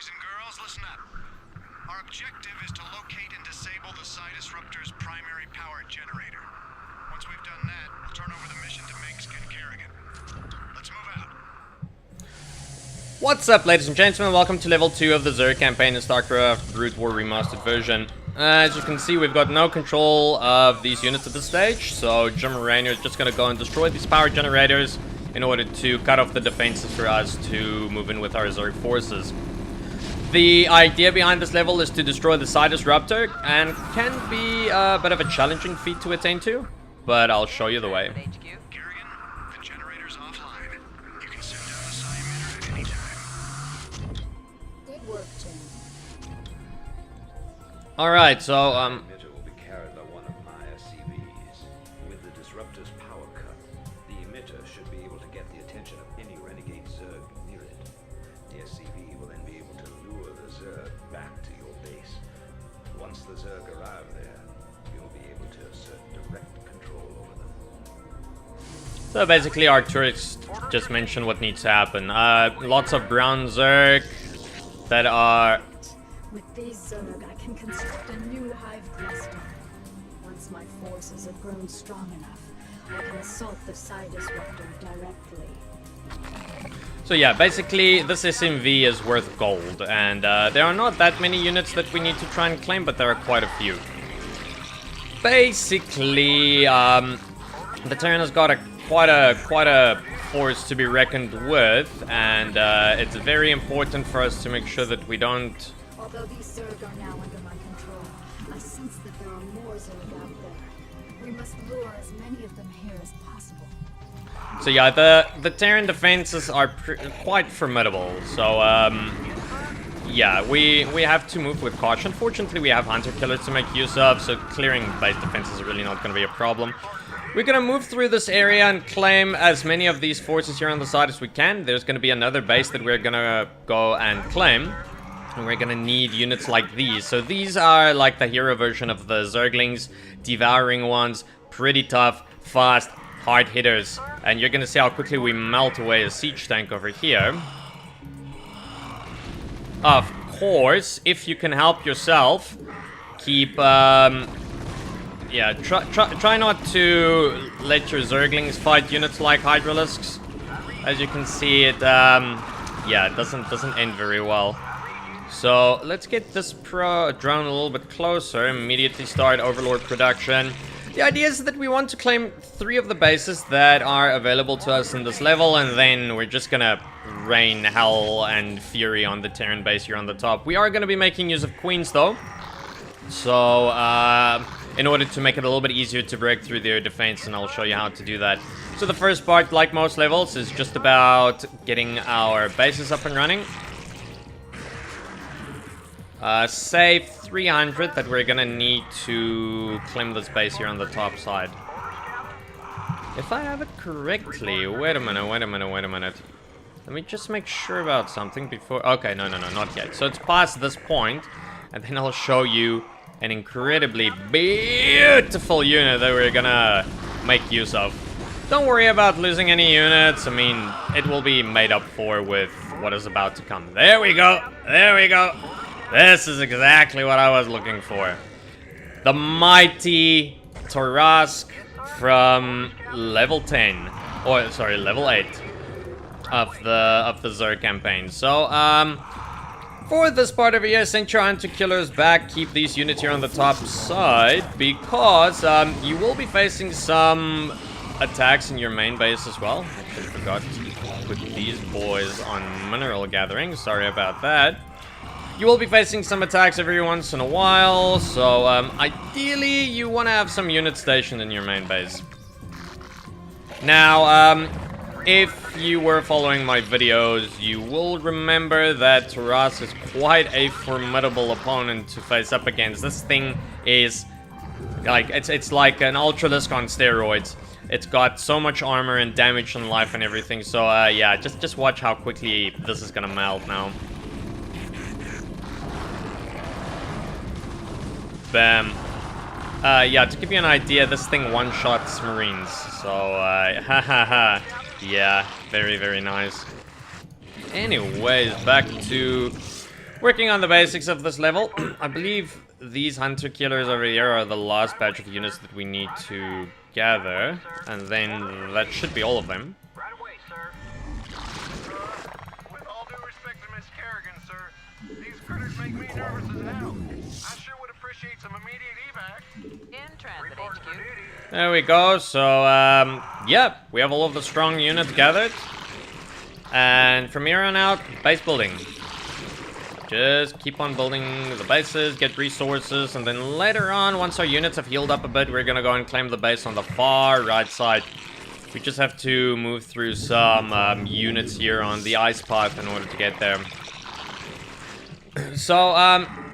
Boys and girls, listen up. Our objective is to locate and disable the Psi-Disrupter's primary power generator. Once we've done that, we'll turn over the mission to Mengks and Kerrigan. Let's move out. What's up, ladies and gentlemen? Welcome to level 2 of the Zerg campaign in Starcraft Brood War Remastered version. As you can see, we've got no control of these units at this stage, so Jim Rainier is just going to go and destroy these power generators in order to cut off the defenses for us to move in with our Zerg forces. The idea behind this level is to destroy the Psi-Disrupter, and can be a bit of a challenging feat to attain to, but I'll show you the way. Kerrigan, the generator's offline. You can send down the psi-emitter at any time. Good work, Jim. Alright, so, Psi-emitter will be carried by one of my SCVs. With the disruptor's power cut, the emitter should be able to get the attention of any renegade Zerg near it. The SCV will then be able to lure the Zerg back to your base. Once the Zerg arrive there, you'll be able to assert direct control over them. so basically Arcturus just mentioned what needs to happen. Lots of brown Zerg that are... With these Zerg, I can construct a new hive cluster. Once my forces have grown strong enough, I can assault the Psi-Disrupter directly. So yeah, basically this SMV is worth gold, and there are not that many units that we need to try and claim, but there are quite a few. Basically, the Terran has got quite a force to be reckoned with, and it's very important for us to make sure that we don't... Although these Zerg are now under my control, I sense that there are more Zerg out there. We must lure as many of them here as possible. So yeah, the Terran defenses are quite formidable, so yeah, we have to move with caution. Fortunately, we have Hunter Killers to make use of, so clearing base defenses is really not going to be a problem. We're going to move through this area and claim as many of these forces here on the side as we can. There's going to be another base that we're going to go and claim. And we're gonna need units like these. So these are like the hero version of the Zerglings, devouring ones, pretty tough, fast, hard hitters. And you're gonna see how quickly we melt away a siege tank over here. Of course, if you can help yourself, keep, yeah, try not to let your Zerglings fight units like hydralisks. As you can see, it, yeah, it doesn't end very well. So let's get this drone a little bit closer, immediately start Overlord production. The idea is that we want to claim 3 of the bases that are available to us in this level, and then we're just gonna rain hell and fury on the Terran base here on the top. We are gonna be making use of Queens though, so in order to make it a little bit easier to break through their defense, and I'll show you how to do that. So the first part, like most levels, is just about getting our bases up and running. Save 300 that we're gonna need to claim this base here on the top side. If I have it correctly, wait a minute. Let me just make sure about something before... Okay, no, not yet. So it's past this point, and then I'll show you an incredibly beautiful unit that we're gonna make use of. Don't worry about losing any units. I mean, it will be made up for with what is about to come. There we go. This is exactly what I was looking for. The mighty Torrasque from level 10, or sorry, level 8 of the Zerg campaign. So, for this part over here, send your Hunter Killers back. Keep these units here on the top side, because you will be facing some attacks in your main base as well. Actually forgot to put these boys on mineral gathering. Sorry about that. You will be facing some attacks every once in a while, so ideally you want to have some units stationed in your main base. Now, if you were following my videos, you will remember that Torrasque is quite a formidable opponent to face up against. This thing is like, it's like an ultralisk on steroids. It's got so much armor and damage and life and everything, so yeah, just watch how quickly this is gonna melt now. Bam. Yeah, to give you an idea, this thing one-shots Marines. So, hahaha. Yeah, very, very nice. Anyways, back to Working on the basics of this level, I believe these hunter killers over here are the last batch of units that we need to gather, and then that should be all of them. Right away, sir. With all due respect to Miss Kerrigan, sir, these critters make me nervous as hell. I sure would appreciate some immediate evac. In transit, Report for HQ. duty. There we go. So, yeah, we have all of the strong units gathered. And from here on out, base building. Just keep on building the bases, get resources, and then later on, once our units have healed up a bit, we're gonna go and claim the base on the far right side. We just have to move through some units here on the ice path in order to get there. So,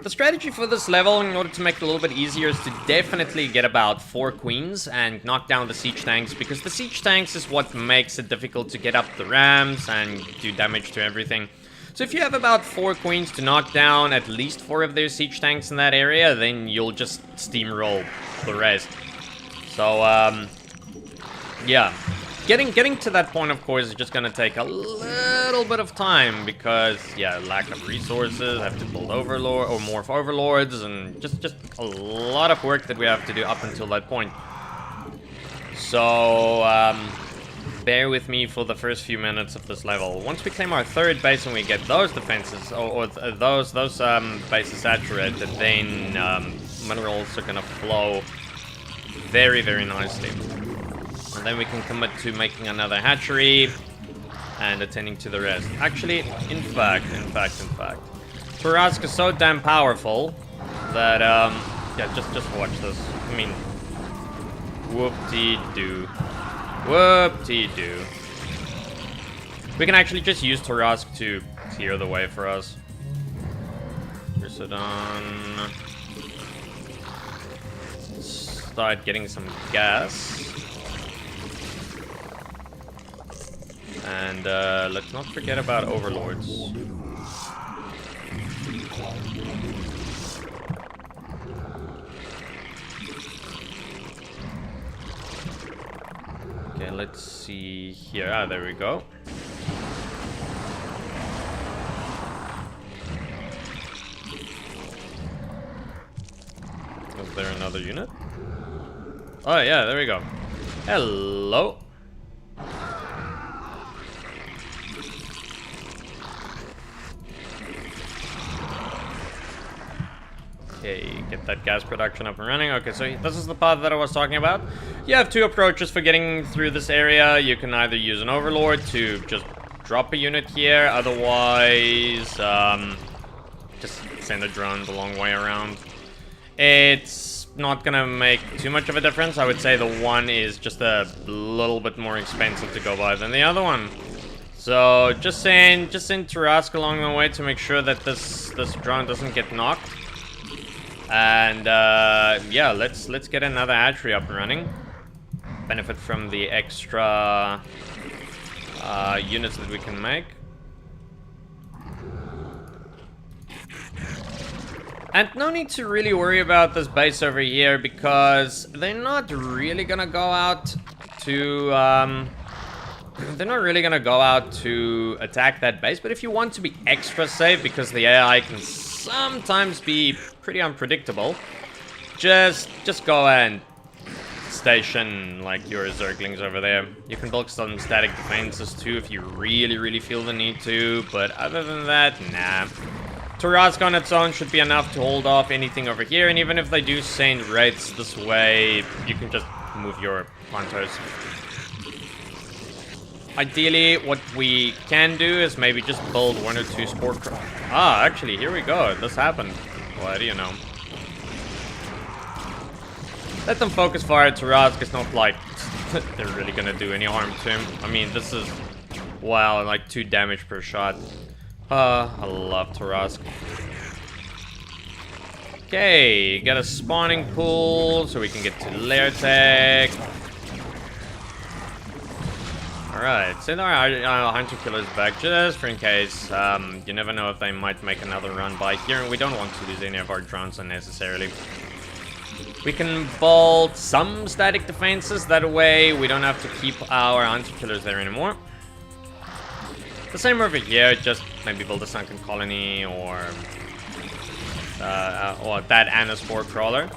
the strategy for this level, in order to make it a little bit easier, is to definitely get about 4 queens and knock down the siege tanks, because the siege tanks is what makes it difficult to get up the rams and do damage to everything. So if you have about 4 queens to knock down at least 4 of their siege tanks in that area, then you'll just steamroll the rest. So, yeah. Getting to that point, of course, is just gonna take a little bit of time because, yeah, lack of resources, have to build overlord or more overlords, and just a lot of work that we have to do up until that point. So, bear with me for the first few minutes of this level. Once we claim our 3rd base and we get those defenses or those bases saturated, then minerals are gonna flow very, very nicely. And then we can commit to making another hatchery and attending to the rest. Actually, in fact, Torrasque is so damn powerful that, yeah, just watch this. I mean, whoop-de-doo. Whoop-de-doo. We can actually just use Torrasque to clear the way for us. Here's it on. Start getting some gas. And let's not forget about overlords. Okay, let's see here. Ah, there we go. Is there another unit? Oh yeah, there we go. Hello. Okay, get that gas production up and running. Okay, so this is the path that I was talking about. You have 2 approaches for getting through this area. You can either use an overlord to just drop a unit here, otherwise, just send a drone the long way around. It's not gonna make too much of a difference. I would say the one is just a little bit more expensive to go by than the other one. So just send Torrasque along the way to make sure that this drone doesn't get knocked. And yeah, let's get another hatchery up and running. Benefit from the extra units that we can make. And no need to really worry about this base over here because they're not really gonna go out to attack that base. But if you want to be extra safe, because the AI can sometimes be pretty unpredictable, just go and station like your Zerglings over there. You can build some static defenses too if you really feel the need to, but other than that, nah. Torrasque on its own should be enough to hold off anything over here, and even if they do send raids this way, you can just move your hunters. Ideally, what we can do is maybe just build 1 or 2 sport craft. Ah, actually, here we go. This happened. What do you know? Let them focus fire at Torrasque. It's not like they're really gonna do any harm to him. I mean, this is, wow, like 2 damage per shot. I love Torrasque. Okay, got a spawning pool so we can get to lair tech. Alright, send our hunter killers back just for in case. You never know if they might make another run by here, and we don't want to lose any of our drones unnecessarily. We can build some static defenses, that way we don't have to keep our hunter killers there anymore. The same over here, just maybe build a sunken colony or that and a spore crawler.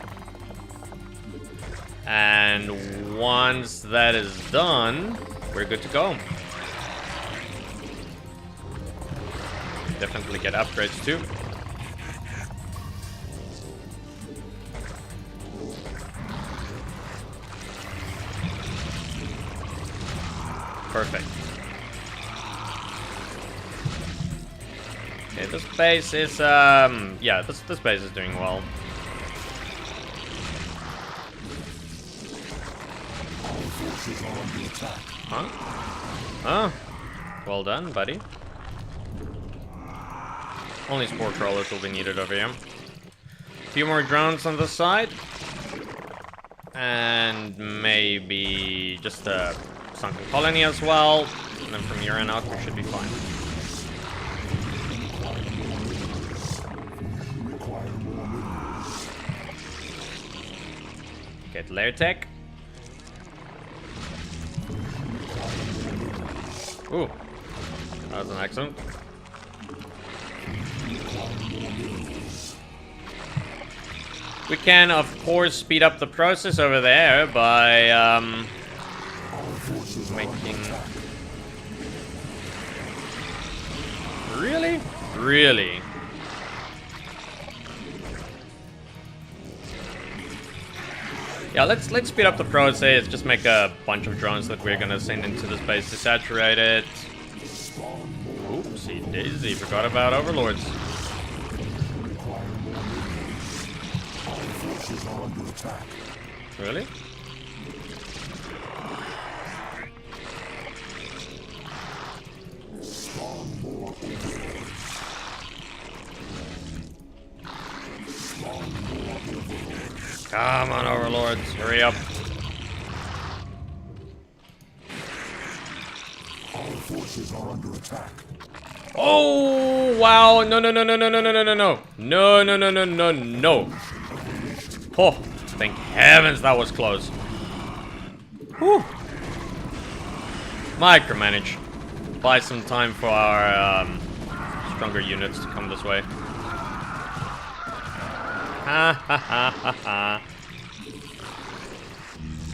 And once that is done, we're good to go. Definitely get upgrades too. Perfect. Okay, this base is yeah, this base is doing well. Huh? Oh, well done, buddy. Only spore crawlers will be needed over here. A few more drones on this side. And maybe just a sunken colony as well. And then from here on out, we should be fine. Get layer tech. Ooh, that was an accident. We can, of course, speed up the process over there by making... Really? Really? Yeah, let's speed up the process. Just make a bunch of drones that we're gonna send into the space to saturate it. Oopsie daisy, forgot about overlords. Really? Come on, overlords, hurry up. Our forces are under attack. Oh wow! No no no no no no no no no no no no no no no no! Oh, thank heavens that was close. Whew. Micromanage. Buy some time for our stronger units to come this way. Ha ha ha ha ha.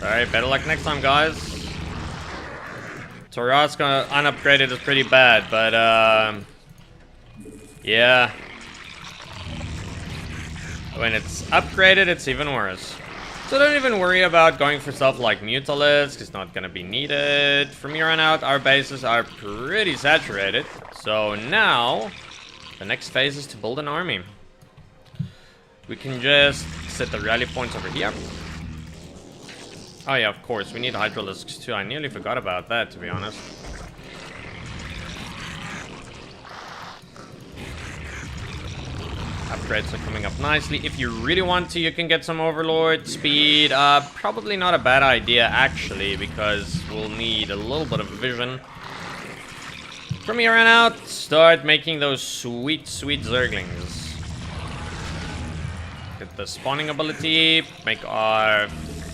Alright, better luck next time, guys. Torrasque unupgraded is pretty bad, but yeah. When it's upgraded, it's even worse. So don't even worry about going for stuff like Mutalisk. It's not gonna be needed. From here on out, our bases are pretty saturated. So now, the next phase is to build an army. We can just set the rally points over here. Oh yeah, of course, we need hydralisks too. I nearly forgot about that, to be honest. Upgrades are coming up nicely. If you really want to, you can get some overlord speed. Probably not a bad idea, actually, because we'll need a little bit of vision. From here on out, start making those sweet, sweet Zerglings. Get the spawning ability, make our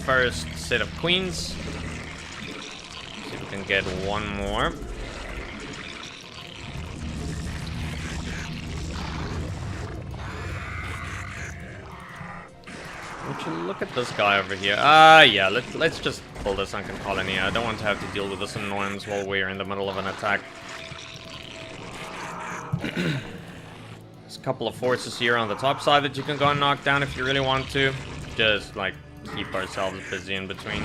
first set of queens. See if we can get one more. Would you look at this guy over here? Yeah, let's just build a sunken colony. I don't want to have to deal with this annoyance while we're in the middle of an attack. There's a couple of forces here on the top side that you can go and knock down if you really want to. Just, like, keep ourselves busy in between.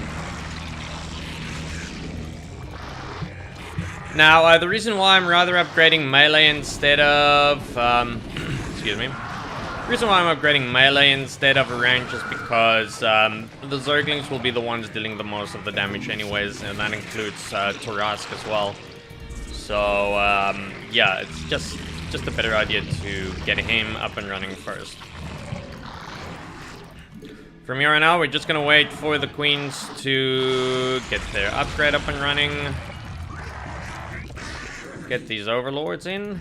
Now, the reason why I'm rather upgrading melee instead of... excuse me. The reason why I'm upgrading melee instead of range is because the Zerglings will be the ones dealing the most of the damage anyways, and that includes Torrasque as well. So, yeah, it's just a better idea to get him up and running first. From here on out, we're just gonna wait for the queens to get their upgrade up and running. Get these overlords in.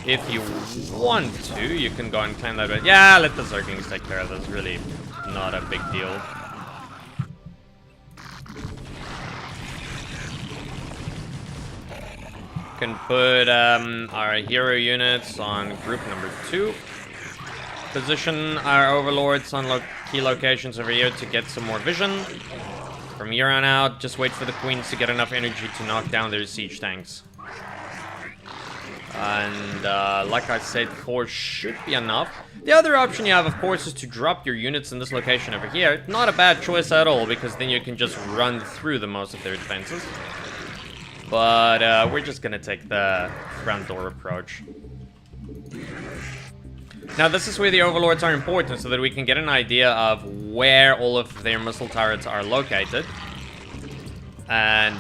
If you want to, you can go and claim that, but yeah, let the Zerglings take care of this. Really not a big deal. can put our hero units on group number 2. Position our overlords on key locations over here to get some more vision. From here on out, just wait for the queens to get enough energy to knock down their siege tanks. And like I said, 4 should be enough. The other option you have, of course, is to drop your units in this location over here. Not a bad choice at all, because then you can just run through most of their defenses. But we're just gonna take the front door approach. Now, this is where the overlords are important, so that we can get an idea of where all of their missile turrets are located. And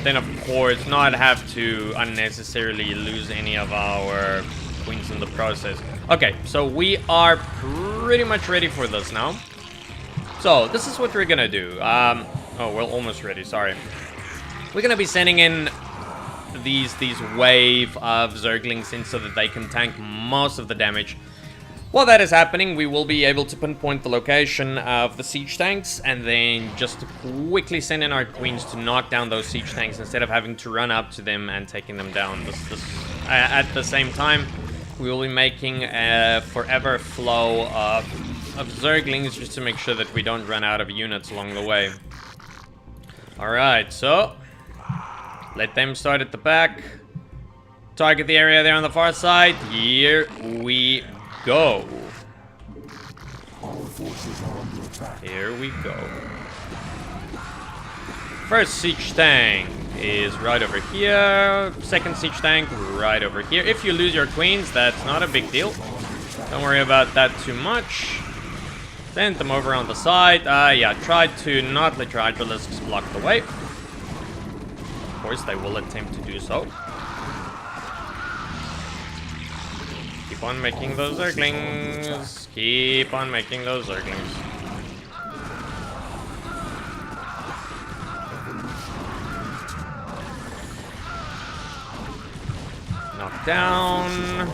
then, of course, not have to unnecessarily lose any of our queens in the process. Okay, so we are pretty much ready for this now. So, this is what we're gonna do. Oh, we're almost ready, sorry. We're gonna be sending in these wave of Zerglings in so that they can tank most of the damage. While that is happening, we will be able to pinpoint the location of the siege tanks and then just quickly send in our queens to knock down those siege tanks instead of having to run up to them and taking them down. At the same time, we will be making a forever flow of Zerglings just to make sure that we don't run out of units along the way. Alright, so let them start at the back. Target the area there on the far side. Here we go. Here we go. First siege tank is right over here. Second siege tank right over here. If you lose your queens, that's not a big deal. Don't worry about that too much. Send them over on the side. Yeah, try to not let your ultralisks block the way. Of course, they will attempt to do so. Keep on making those Zerglings. Keep on making those Zerglings. Knock down.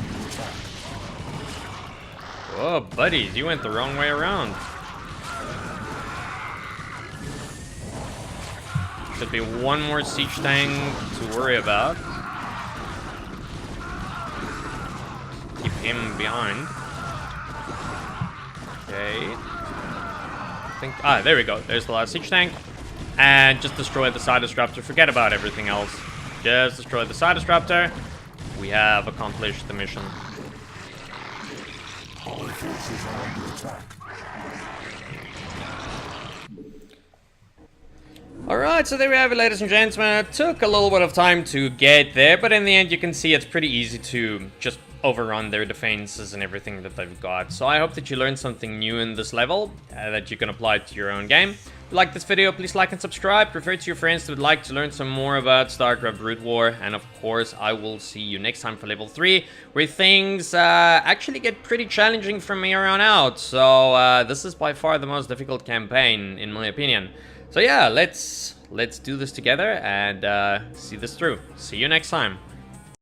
Oh, buddies, you went the wrong way around. Should be one more siege tank to worry about. Keep him behind. Okay. There we go. There's the last siege tank. And just destroy the Psi-Disrupter. Forget about everything else. Just destroy the Psi-Disrupter. We have accomplished the mission. Our forces are under attack. Alright, so there we have it, ladies and gentlemen. It took a little bit of time to get there, but in the end you can see it's pretty easy to just overrun their defenses and everything that they've got. So I hope that you learned something new in this level that you can apply to your own game. If you like this video, please like and subscribe. Refer to your friends who would like to learn some more about Starcraft Brood War. And of course, I will see you next time for level 3, where things actually get pretty challenging from here on out. So this is by far the most difficult campaign, in my opinion. So yeah, let's do this together and see this through. See you next time.